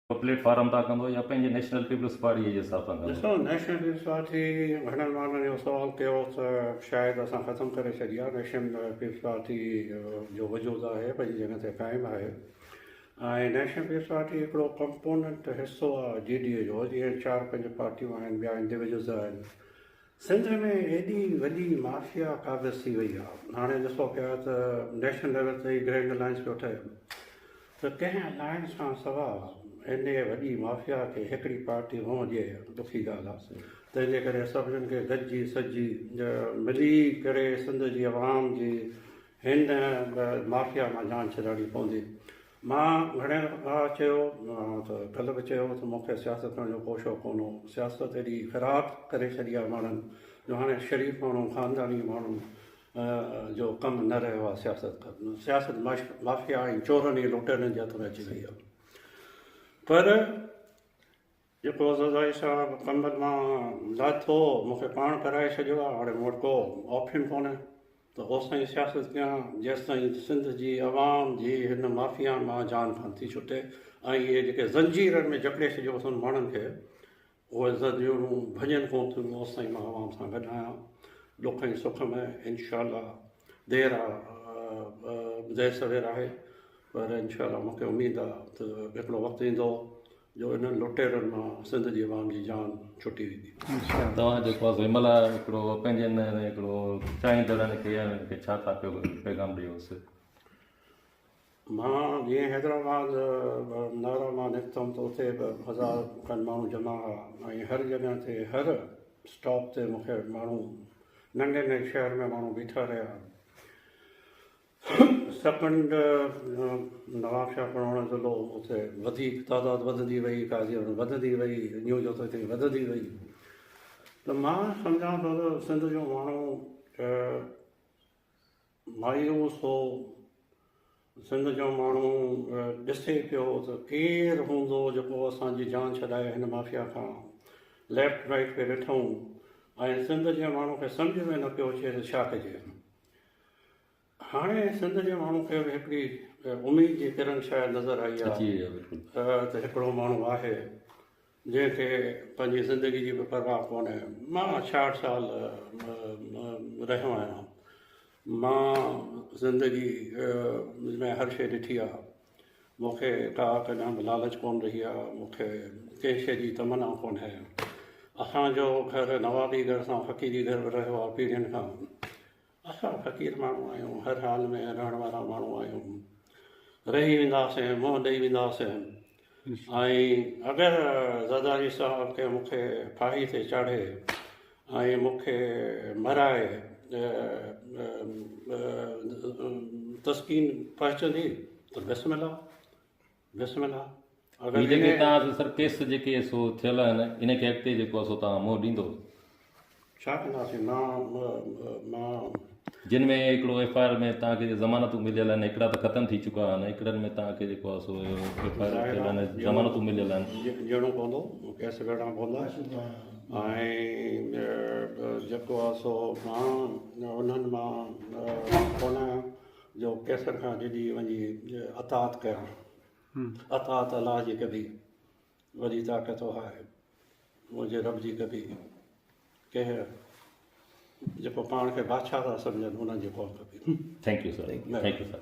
Platform था कंदो या पंहिंजे नेशनल पीपल्स पार्टी जे हिसाब सां कंदो? ॾिसो नेशनल पीपल्स पार्टी घणनि माण्हुनि जो सुवालु कयो त शायदि असां ख़तमु करे छॾी आहे। नेशनल पीपल्स पार्टी जो वजूदु आहे, पंहिंजी जॻह ते क़ाइमु आहे। ऐं नेशनल पीपल्स पार्टी हिकिड़ो कंपोनेंट हिसो आहे GDA जो, जीअं 4-5 पार्टियूं आहिनि, ॿिया इंडिविजुअल्स आहिनि। सिंध में एॾी वॾी माफ़िया क़ाबिज़ थी वई आहे। हाणे ॾिसो पिया त नेशनल लेवल ते ग्रैंड अलायंस पियो ठहे, त कंहिं अलायंस खां सवाइ इन वॾी माफ़िया खे हिकिड़ी पार्टी हुअणु ॾिए, दुखी ॻाल्हि आहे। तंहिंजे करे सभिनीनि खे गॾिजी सॼी मिली करे सिंध जी आवाम जी हिन माफ़िया मां जान छॾाइणी पवंदी। मां घणे दफ़ा चयो त कल्ह बि चयो त मूंखे सियासत करण जो को शौक़ु कोन हो। सियासत एॾी ख़राबु करे छॾी आहे माण्हुनि जो हाणे शरीफ़ माण्हू, ख़ानदानी माण्हू जो कमु न रहियो आहे सियासत करणु। सियासत माफ़िया ऐं चोरनि ऐं लुटेरनि जे हथ में अची वई आहे। पर जेको ज़रदारी साहिबु कमनि मां लाथो, मूंखे पाण कराए छॾियो आहे। हाणे मूं वटि को ऑप्शन कोन्हे त ओसिताईं सियासत कयां जेसिताईं सिंध जी आवाम जी हिन माफ़िया मां जान कान थी छुटे ऐं इहे जेके ज़ंजीरनि में जकड़े छॾियो अथनि माण्हुनि खे, उहे ज़ंजीरूं भॼनि कोन थियूं। ओसिताईं मां आवाम सां गॾु आहियां, ॾुख ऐं सुख में। इनशाला देरि आहे, देरि सवेर आहे, पर इनशाला मूंखे उमेदु आहे त हिकिड़ो वक़्तु ईंदो जो इन्हनि लुटेरनि मां सिंध जी आवाम जी जान छुटी वेंदी। तव्हां जेको आहे हिन महिल हिकिड़ो पंहिंजे हिकिड़ो चाहींदड़नि खे छा था पैगाम ॾियोसि? मां जीअं हैदराबाद नारा मां निकितमि त उते बि 1000 खनि माण्हू जमा हुआ ऐं हर जॻह ते, हर स्टॉप ते मूंखे माण्हू, नंढे नंढे शहर में माण्हू बीठा रहिया। सेकंड नवाब शाह पढ़ण ज़िलो, उते वधीक तादाद वधंदी वई, काज़ी वधंदी वई, न्यूज़ उते वधंदी वई। त मां सम्झां थो त सिंध जो माण्हू मायूस हो। सिंध जो माण्हू ॾिसे पियो त केरु हूंदो जेको असांजी जान छॾाए हिन माफ़िया खां। लेफ्ट राइट खे ॾिठूं ऐं सिंध जे माण्हू खे सम्झ में न पियो अचे त छा कजे। हाणे सिंध जे माण्हू खे बि हिकिड़ी उमेद जी किरण शायदि नज़र आई आहे त हिकिड़ो माण्हू आहे जंहिंखे पंहिंजी ज़िंदगी जी बि परवाह कोन्हे। मां 66 साल रहियो आहियां। मां ज़िंदगी में हर शइ ॾिठी आहे। मूंखे का कॾहिं बि लालच कोन रही आहे, मूंखे कंहिं शइ जी तमना कोन्हे। असांजो घर नवाबी घर सां फ़क़ीरी घर में रहियो आहे पीढ़ियुनि खां। असां फ़क़ीर माण्हू आहियूं, हर हाल में रहण वारा माण्हू आहियूं। रही वेंदासीं, मुंहुं ॾेई वेंदासीं। ऐं अगरि ज़रदारी साहिब खे मूंखे फाही ते चाढ़े ऐं मूंखे मराए तस्कीन पहुचंदी त बिस्मिल्लाह बिस्मिल्लाह। अगरि जेके तव्हां सर केस जेके सो थियल आहिनि इन खे अॻिते जेको आहे सो तव्हां मुंहुं ॾींदो? छा कंदासीं? मां जिन में हिकिड़ो FIR में तव्हांखे ज़मानतूं मिलियल आहिनि, हिकिड़ा त ख़तमु थी चुका आहिनि, हिकिड़नि में तव्हांखे जेको आहे सो FIR थियल आहिनि, ज़मानतूं मिलियल आहिनि। ॾियणो पवंदो, केस करणा पवंदा। ऐं जेको आहे सो मां उन्हनि मां कोन आहियां जो केसर खां ॾिढी वञी अतात कयां। अतात अलाह जी कबी, वॾी ताक़त आहे मुंहिंजे रब जी कबी। कंहिं जेको पाण खे बादशाह था सम्झनि उन्हनि जी कौम कबी। Thank U sir, thank U sir.